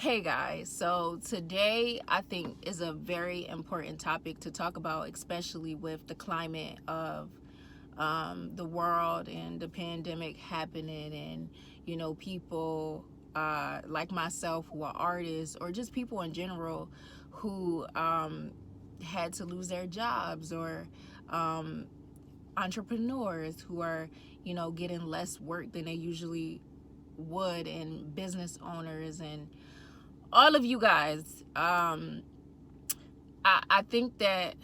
Hey guys, so today I think is a very important topic to talk about, especially with the climate of the world and the pandemic happening, and people like myself who are artists, or just people in general who had to lose their jobs, or um, entrepreneurs who are getting less work than they usually would, and business owners and all of you guys. I think that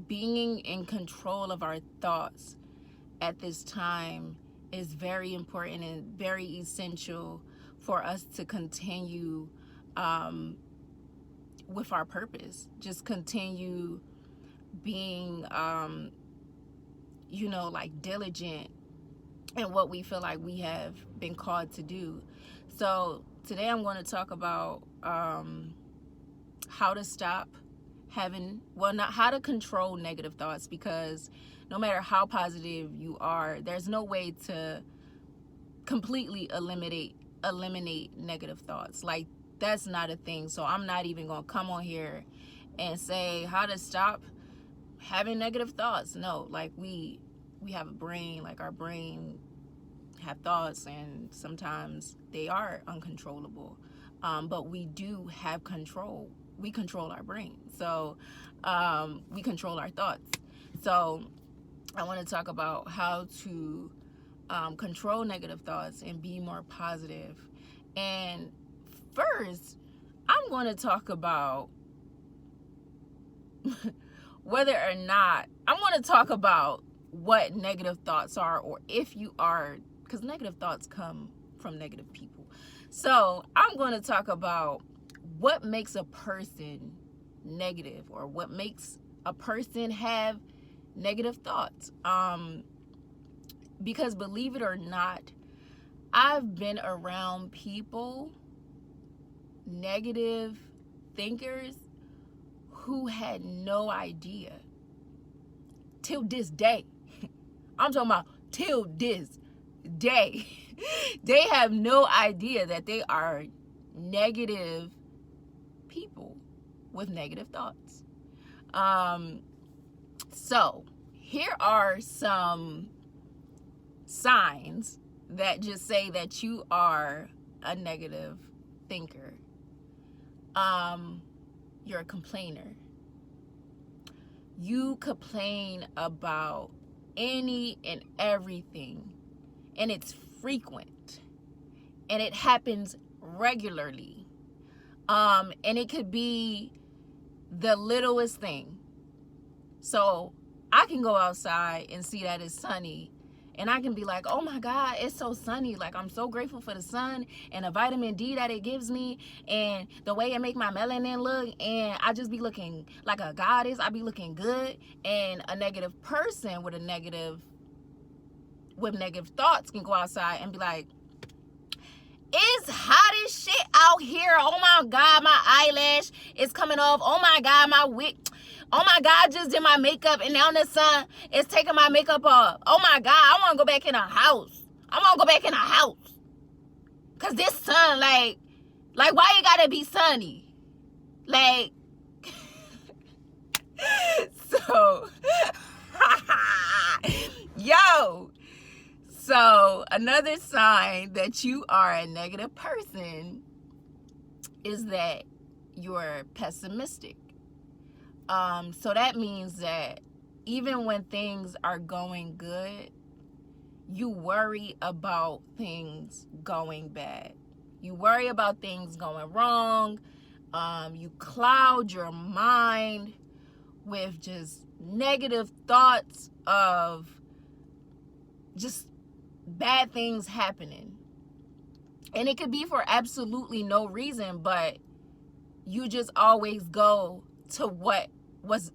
being in control of our thoughts at this time is very important and very essential for us to continue with our purpose. Just continue being, like diligent in what we feel like we have been called to do. So today I'm going to talk about how to stop not how to control negative thoughts, because no matter how positive you are, there's no way to completely eliminate negative thoughts. Like, that's not a thing. So I'm not even going to come on here and say how to stop having negative thoughts. No, like we have a brain, like our brain have thoughts, and sometimes they are uncontrollable, but we do have control. We control our brain, so we control our thoughts. So I want to talk about how to control negative thoughts and be more positive. And first, I'm going to talk about whether or not I'm going to talk about what negative thoughts are, or if you are, because negative thoughts come from negative people. So I'm going to talk about what makes a person negative, or what makes a person have negative thoughts. Because believe it or not, I've been around people, negative thinkers, who had no idea till this day. I'm talking about till this day. They have no idea that they are negative people with negative thoughts. So here are some signs that just say that you are a negative thinker. You're a complainer. You complain about any and everything, and it's frequent, and it happens regularly. And it could be the littlest thing. So I can go outside and see that it's sunny, and I can be like, oh my God, it's so sunny. Like, I'm so grateful for the sun and the vitamin D that it gives me, and the way it make my melanin look, and I just be looking like a goddess. I be looking good. And a negative person with negative thoughts can go outside and be like, it's hot as shit out here. Oh my God, my eyelash is coming off. Oh my God, my wig. Oh my God, I just did my makeup, and now the sun is taking my makeup off. Oh my God, I want to go back in a house. I want to go back in a house. Because this sun, like why you got to be sunny? Like, so, yo. So another sign that you are a negative person is that you're pessimistic. So that means that even when things are going good, you worry about things going bad. You worry about things going wrong. You cloud your mind with just negative thoughts of just bad things happening. And it could be for absolutely no reason, but you just always go to what's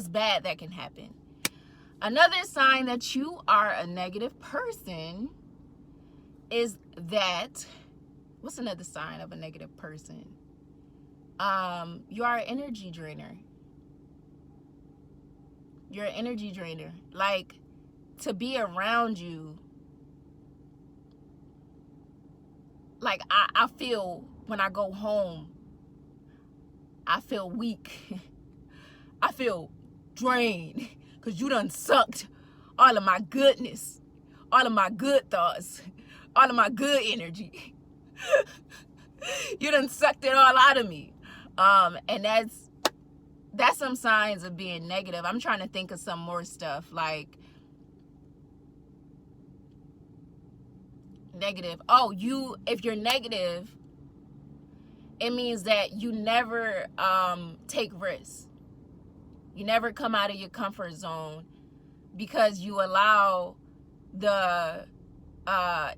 bad that can happen. Another sign that you are a negative person is that, what's another sign of a negative person? You are an energy drainer. You're an energy drainer. Like, to be around you, like I feel when I go home, I feel weak. I feel drained because you done sucked all of my goodness, all of my good thoughts, all of my good energy. You done sucked it all out of me. And that's some signs of being negative. I'm trying to think of some more stuff like negative. Oh, if you're negative, it means that you never take risks. You never come out of your comfort zone because you allow the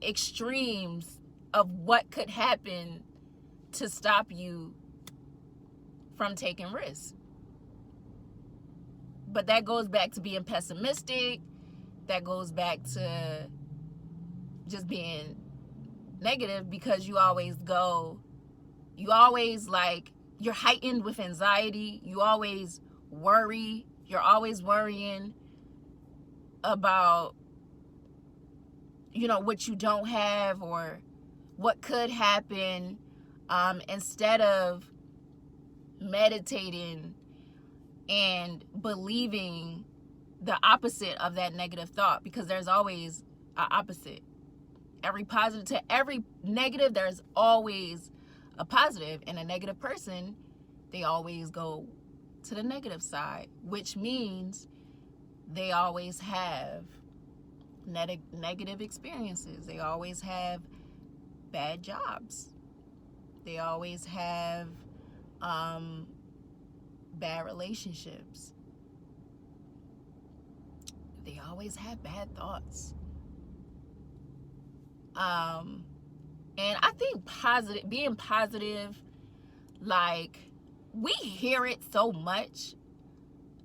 extremes of what could happen to stop you from taking risks. But that goes back to being pessimistic. That goes back to just being negative because you always like, you're heightened with anxiety. You always worry. You're always worrying about, what you don't have or what could happen, instead of meditating and believing the opposite of that negative thought, because there's always an opposite. Every positive to every negative, there's always a positive. And a negative person, they always go to the negative side, which means they always have negative experiences. They always have bad jobs. They always have bad relationships. They always have bad thoughts. And I think being positive, like, we hear it so much.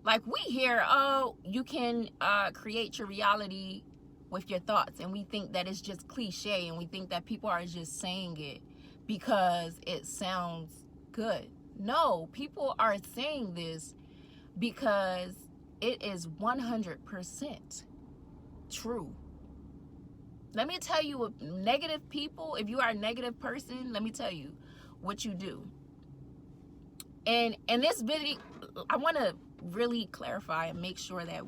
Like, we hear, oh, you can create your reality with your thoughts. And we think that it's just cliche. And we think that people are just saying it because it sounds good. No, people are saying this because it is 100% true. Let me tell you, with negative people, if you are a negative person, let me tell you what you do. And in this video, I want to really clarify and make sure that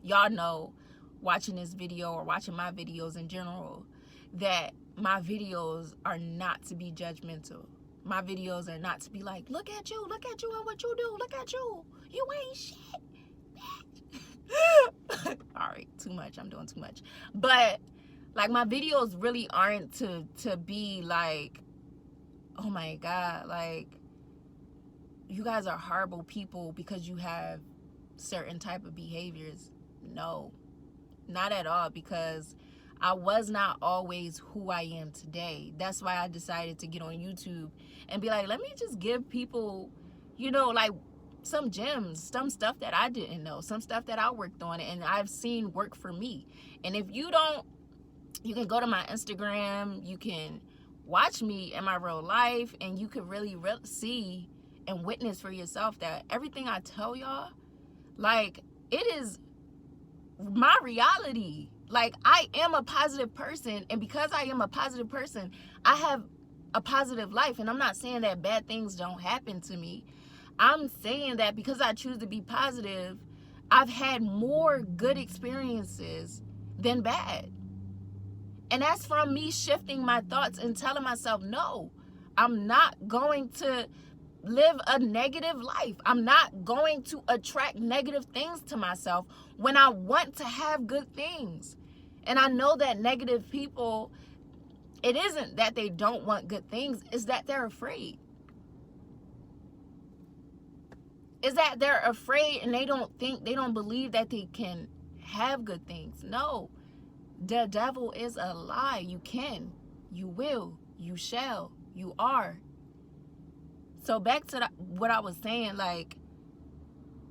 y'all know, watching this video or watching my videos in general, that my videos are not to be judgmental. My videos are not to be like, look at you and what you do, look at you ain't shit. All right, too much. I'm doing too much. But like, my videos really aren't to be like, oh my God, like, you guys are horrible people because you have certain type of behaviors. No, not at all, because I was not always who I am today. That's why I decided to get on YouTube and be like, let me just give people, like, some gems, some stuff that I didn't know, some stuff that I worked on and I've seen work for me. And if you don't, you can go to my Instagram, you can watch me in my real life, and you can really see and witness for yourself that everything I tell y'all, like, it is my reality. Like, I am a positive person, and because I am a positive person, I have a positive life. And I'm not saying that bad things don't happen to me. I'm saying that because I choose to be positive, I've had more good experiences than bad. And that's from me shifting my thoughts and telling myself, no, I'm not going to live a negative life. I'm not going to attract negative things to myself when I want to have good things. And I know that negative people, it isn't that they don't want good things, it's that they're afraid. Is that they're afraid and they don't believe that they can have good things. No, the devil is a lie. You can, you will, you shall, you are. So back to what I was saying, like,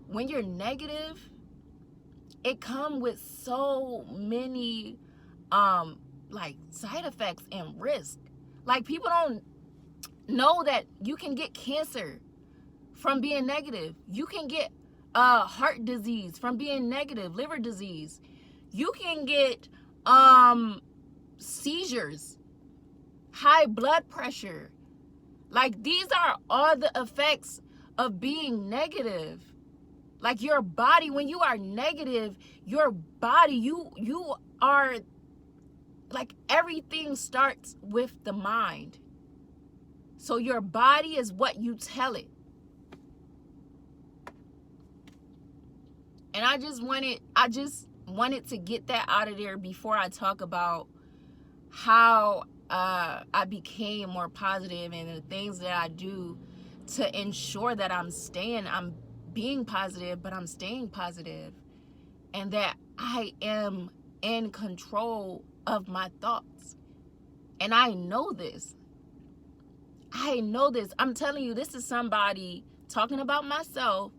when you're negative, it comes with so many like side effects and risk. Like, people don't know that you can get cancer from being negative. You can get heart disease from being negative, liver disease. You can get seizures, high blood pressure, Like, these are all the effects of being negative. Like, your body, when you are negative, your body, you are, like, everything starts with the mind. So your body is what you tell it. And I just wanted to get that out of there before I talk about how I became more positive and the things that I do to ensure that I'm being positive, but I'm staying positive, and that I am in control of my thoughts. And I know this. I'm telling you, this is somebody talking about myself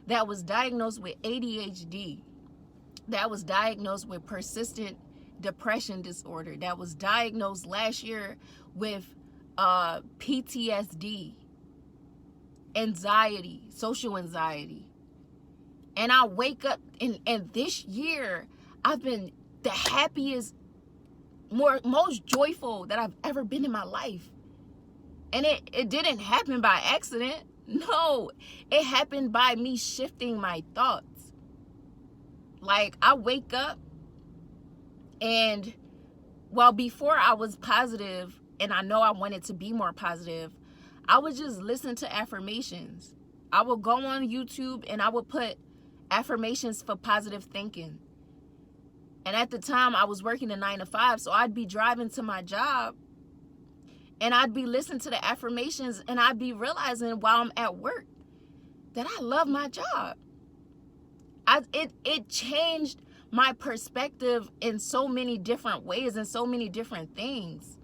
that was diagnosed with ADHD, that was diagnosed with persistent depression disorder, that was diagnosed last year with PTSD, anxiety, social anxiety. And I wake up, and this year I've been the happiest, most joyful that I've ever been in my life. And it didn't happen by accident. No, it happened by me shifting my thoughts. Like, I wake up, and well, before I was positive, and I know I wanted to be more positive, I would just listen to affirmations. I would go on YouTube and I would put affirmations for positive thinking. And at the time I was working a 9-to-5, so I'd be driving to my job and I'd be listening to the affirmations, and I'd be realizing while I'm at work that I love my job. It changed my perspective in so many different ways and so many different things.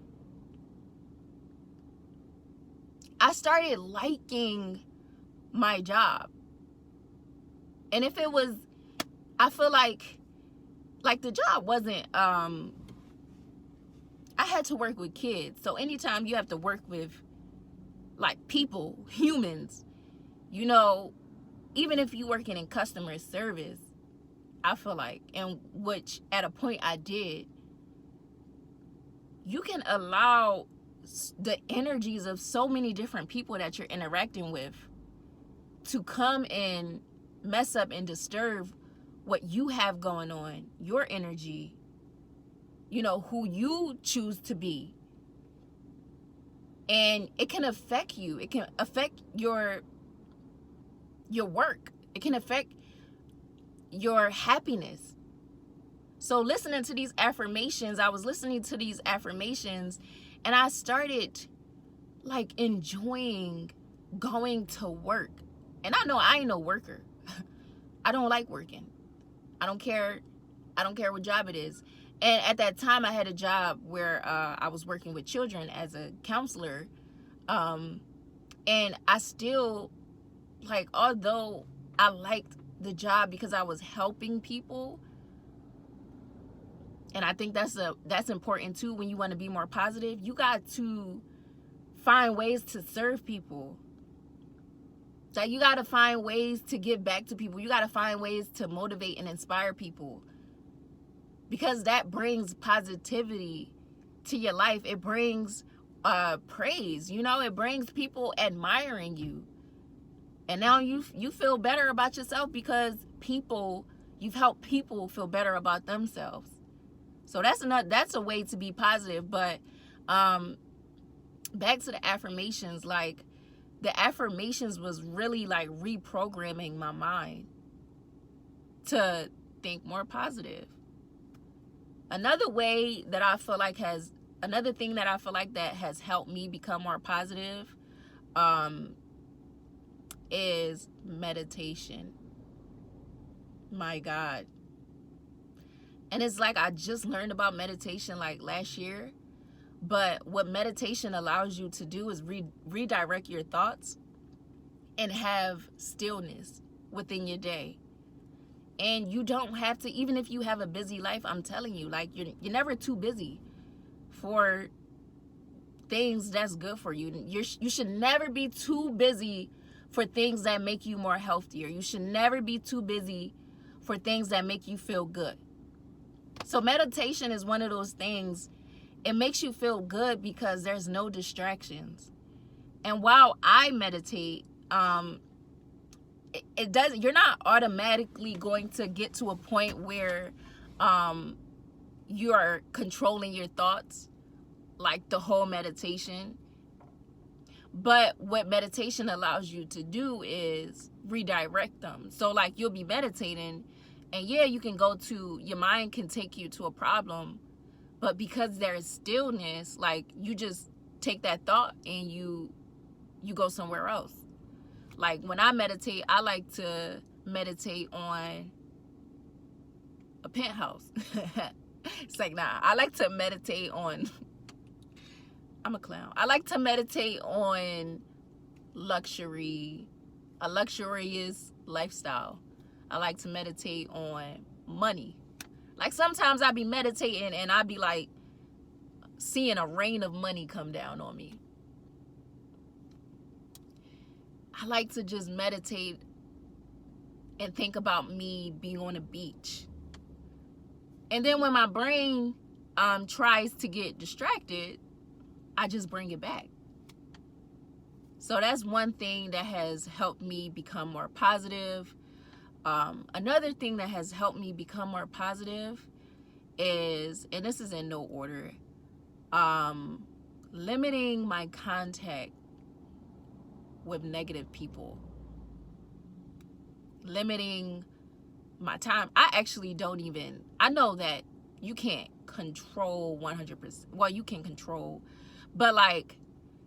I started liking my job. And if it was, I feel like the job wasn't, I had to work with kids. So anytime you have to work with, like, people, humans, you know, even if you working in customer service, I feel like, and which at a point I did, you can allow the energies of so many different people that you're interacting with to come and mess up and disturb what you have going on, your energy, you know, who you choose to be. And it can affect you. It can affect your work. It can affect your happiness. So listening to these affirmations, I was listening to these affirmations, and I started, like, enjoying going to work. And I know I ain't no worker. I don't like working. I don't care what job it is. And at that time, I had a job where I was working with children as a counselor. And I still, like, although I liked the job because I was helping people, and I think that's important too when you want to be more positive. You got to find ways to serve people. Like, you got to find ways to give back to people. You got to find ways to motivate and inspire people. Because that brings positivity to your life. It brings praise, you know, it brings people admiring you. And now you feel better about yourself because you've helped people feel better about themselves. So that's a way to be positive. But back to the affirmations, like, the affirmations was really, like, reprogramming my mind to think more positive. Another thing that I feel like that has helped me become more positive is meditation. My God. And it's like I just learned about meditation, like, last year. But what meditation allows you to do is redirect your thoughts and have stillness within your day. And you don't have to, even if you have a busy life, I'm telling you, like, you're never too busy for things that's good for you. You should never be too busy for things that make you more healthier. You should never be too busy for things that make you feel good. So meditation is one of those things. It makes you feel good because there's no distractions. And while I meditate, it does, you're not automatically going to get to a point where you are controlling your thoughts like the whole meditation. But what meditation allows you to do is redirect them. So like you'll be meditating and yeah, you can go to, your mind can take you to a problem, but because there's stillness, like you just take that thought and you go somewhere else. Like when I meditate, I like to meditate on a penthouse. It's like, nah, I like to meditate on, I'm a clown. I like to meditate on luxury, a luxurious lifestyle. I like to meditate on money. Like sometimes I be meditating and I be like seeing a rain of money come down on me. I like to just meditate and think about me being on a beach. And then when my brain tries to get distracted, I just bring it back. So that's one thing that has helped me become more positive. Another thing that has helped me become more positive is, and this is in no order, limiting my contact with negative people. Limiting my time. I actually don't even, I know that you can't control 100%. Well, you can control, but like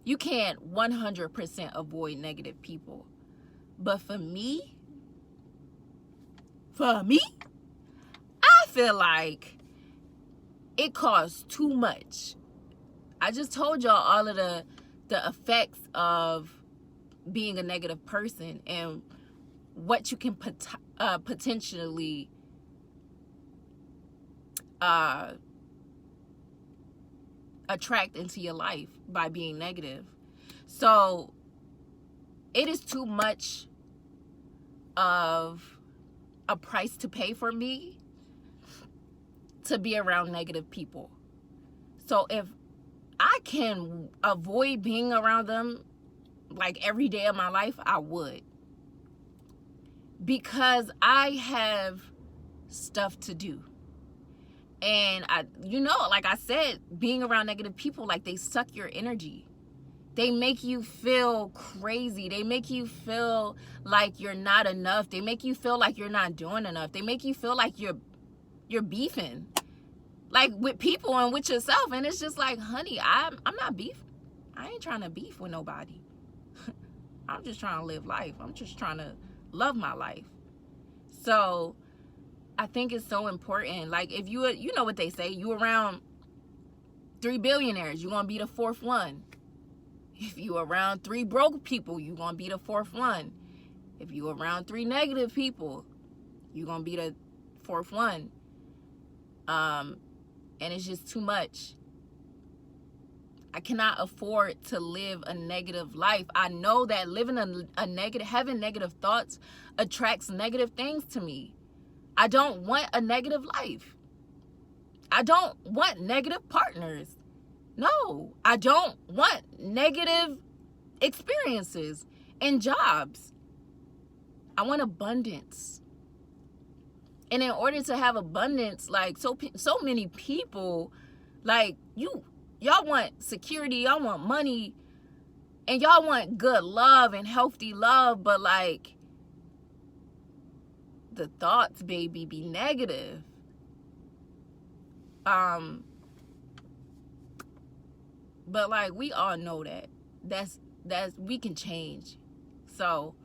you can't 100% avoid negative people. But for me, I feel like it costs too much. I just told y'all all of the effects of being a negative person and what you can potentially attract into your life by being negative. So it is too much of a price to pay for me to be around negative people. So if I can avoid being around them like every day of my life, I would. Because I have stuff to do. And like I said, being around negative people, like they suck your energy. They make you feel crazy. They make you feel like you're not enough. They make you feel like you're not doing enough. They make you feel like you're beefing, like with people and with yourself. And it's just like, honey, I'm not beefing. I ain't trying to beef with nobody. I'm just trying to live life. I'm just trying to love my life. So I think it's so important. Like if you know what they say, you around 3 billionaires, you're gonna be the fourth one. If you around 3 broke people, you're gonna be the fourth one. If you around 3 negative people, you're gonna be the fourth one. And it's just too much. I cannot afford to live a negative life. I know that living a negative, having negative thoughts attracts negative things to me. I don't want a negative life. I don't want negative partners. No, I don't want negative experiences and jobs. I want abundance. And in order to have abundance, like so many people, like y'all want security, y'all want money, and y'all want good love and healthy love, but like the thoughts, baby, be negative. But like we all know that that's we can change. So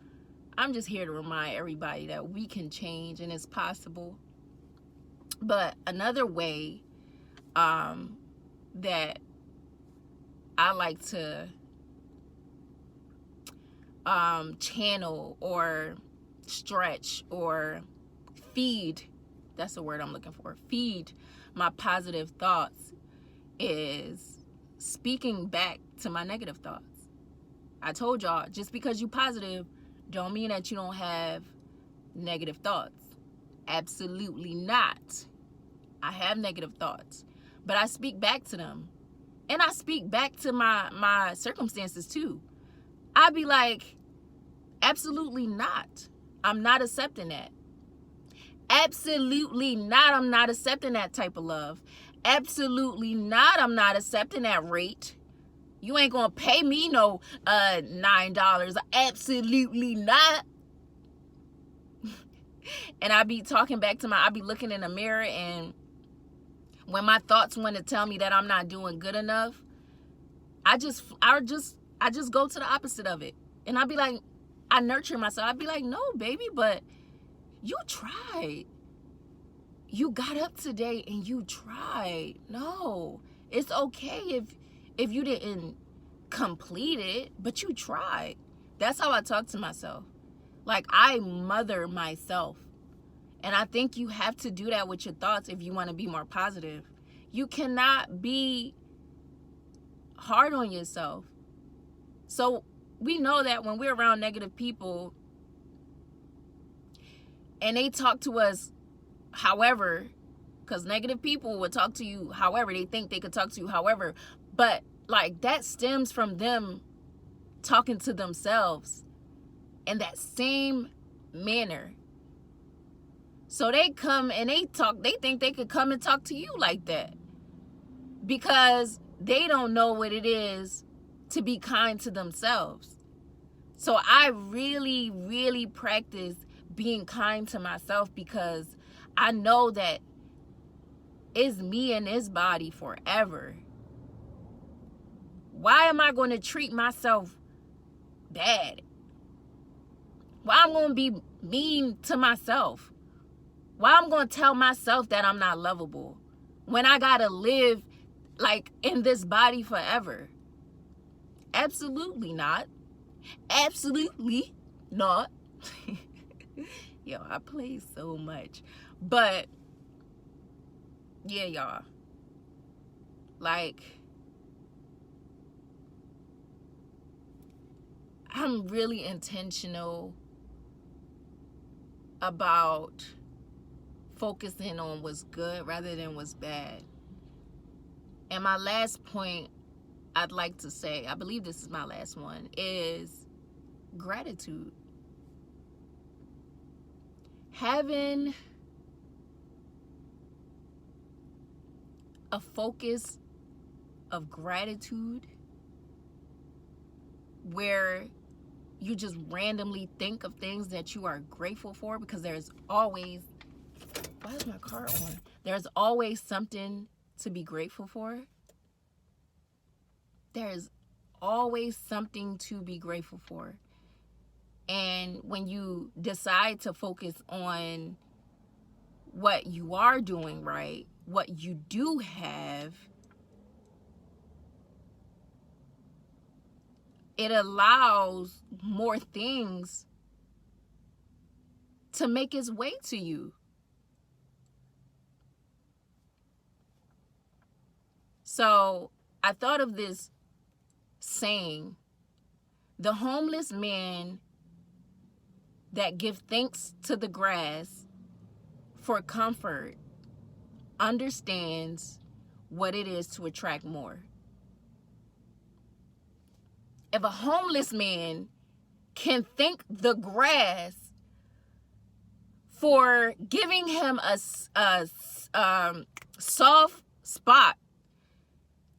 I'm just here to remind everybody that we can change and it's possible. But another way that I like to channel or stretch or feed, that's the word I'm looking for, feed my positive thoughts is speaking back to my negative thoughts. I told y'all, just because you positive don't mean that you don't have negative thoughts. Absolutely not. I have negative thoughts, but I speak back to them. And I speak back to my circumstances too. I'd be like, absolutely not. I'm not accepting that. Absolutely not. I'm not accepting that type of love. Absolutely not. I'm not accepting that rate. You ain't gonna pay me no $9. Absolutely not. And I be talking back to I be looking in the mirror, and when my thoughts want to tell me that I'm not doing good enough, I just go to the opposite of it. And I'd be like, I nurture myself. I'd be like, no, baby, but you tried. You got up today and you tried. No, it's okay if you didn't complete it, but you tried. That's how I talk to myself. Like, I mother myself. And I think you have to do that with your thoughts if you want to be more positive. You cannot be hard on yourself. So we know that when we're around negative people and they talk to us however, because negative people would talk to you however, they think they could talk to you however, but like that stems from them talking to themselves in that same manner. So they come and they talk, they think they could come and talk to you like that because they don't know what it is to be kind to themselves. So I really, really practice being kind to myself because I know that it's me and this body forever. Why am I going to treat myself bad? Why I'm going to be mean to myself? Why I'm going to tell myself that I'm not lovable when I got to live like in this body forever? Absolutely not. Absolutely not. Yo, I play so much. But yeah, y'all. Like, I'm really intentional about focusing on what's good rather than what's bad. And my last point I'd like to say, I believe this is my last one, is gratitude. Having a focus of gratitude where you just randomly think of things that you are grateful for, because there's always, why is my car on? There's always something to be grateful for. There's always something to be grateful for. And when you decide to focus on what you are doing right, what you do have, it allows more things to make its way to you. So I thought of this saying: the homeless man that give thanks to the grass for comfort understands what it is to attract more. If a homeless man can thank the grass for giving him a soft spot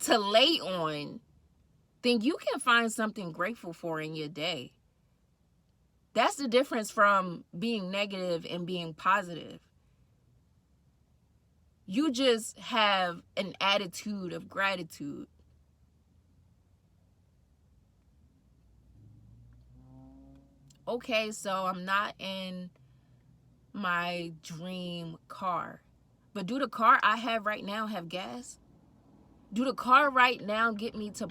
to lay on, then you can find something grateful for in your day. That's the difference from being negative and being positive. You just have an attitude of gratitude. Okay, so I'm not in my dream car, but do the car I have right now have gas? Do the car right now get me to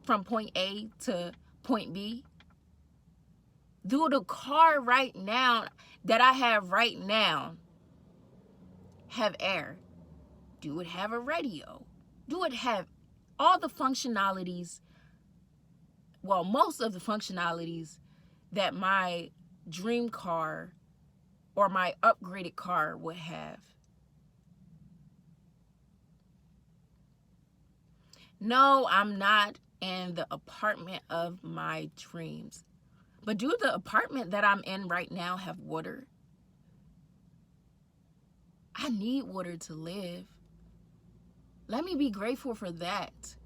from point A to point B? Do the car right now that I have right now have air? Do it have a radio? Do it have all the functionalities, well, most of the functionalities that my dream car or my upgraded car would have? No, I'm not and the apartment of my dreams. But do the apartment that I'm in right now have water? I need water to live. Let me be grateful for that.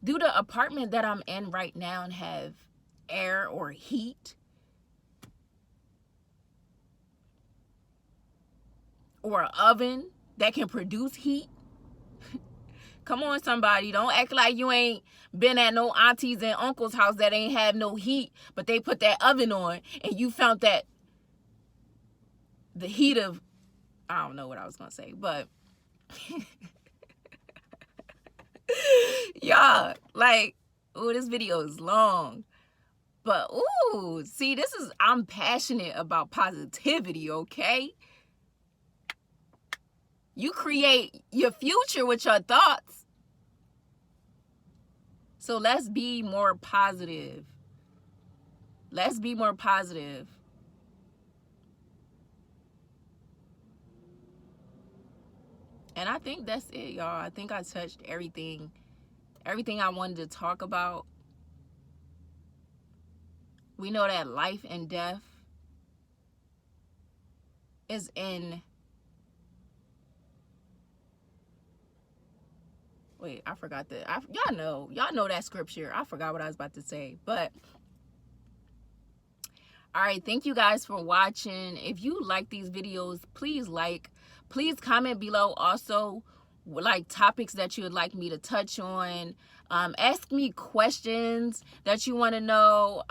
Do the apartment that I'm in right now have air or heat? Or an oven that can produce heat? Come on, somebody. Don't act like you ain't been at no aunties and uncles' house that ain't have no heat, but they put that oven on and you found that the heat of, I don't know what I was going to say, but y'all, like, oh, this video is long. But, ooh, see, I'm passionate about positivity, okay? You create your future with your thoughts. So let's be more positive. Let's be more positive. And I think that's it, y'all. I think I touched everything I wanted to talk about. We know that life and death is in... Wait, I forgot that. Y'all know that scripture. I forgot what I was about to say. But, all right, thank you guys for watching. If you like these videos, please comment below also, like, topics that you would like me to touch on. Ask me questions that you want to know.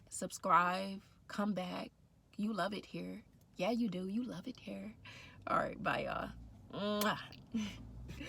Subscribe. Come back. You love it here. Yeah, you do. You love it here. All right, bye, y'all. Mwah.